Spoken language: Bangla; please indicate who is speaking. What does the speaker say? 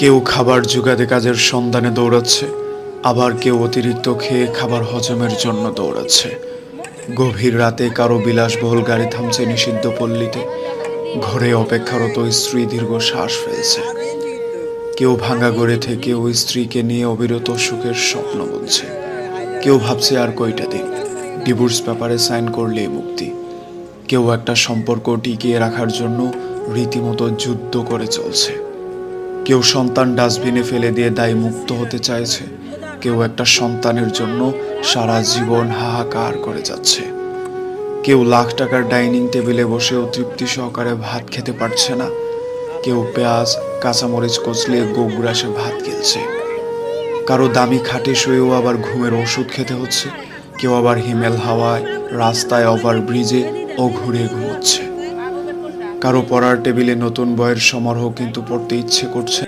Speaker 1: কেউ খাবার জোগাতে কাজের সন্ধানে দৌড়াচ্ছে, আবার কেউ অতিরিক্ত খেয়ে খাবার হজমের জন্য দৌড়াচ্ছে। গভীর রাতে কারো বিলাসবহুল গাড়ি থামছে নিষিদ্ধ পল্লীতে, ঘরে অপেক্ষারত স্ত্রী দীর্ঘ শ্বাস ফেলছে। কেউ ভাঙা গড়ে থেকে ওই স্ত্রীকে নিয়ে অবিরত সুখের স্বপ্ন বুনছে। কেউ ভাবছে আর কয়টা দিন, ডিভোর্স পেপারে সাইন করলেই মুক্তি। কেউ একটা সম্পর্ক টিকিয়ে রাখার জন্য রীতিমতো যুদ্ধ করে চলছে। কেউ সন্তান ডাস্টবিনে ফেলে দিয়ে দায় মুক্ত হতে চাইছে, কেউ একটা সন্তানের জন্য সারা জীবন হাহাকার করে যাচ্ছে। কেউ লাখ টাকার ডাইনিং টেবিলে বসেও তৃপ্তি সহকারে ভাত খেতে পারছে না, কেউ পেঁয়াজ কাঁচামরিচ কচলিয়ে গোগ্রাসে ভাত গিলছে। কারো দামি খাটে শুয়েও আবার ঘুমের ওষুধ খেতে হচ্ছে, কেউ আবার হিমেল হাওয়ায় রাস্তায় ওভার ব্রিজে ও ঘুরে ঘুমোচ্ছে। কারো পড়ার টেবিলে নতুন বইয়ের সমারোহ, কিন্তু পড়তে ইচ্ছে করছে।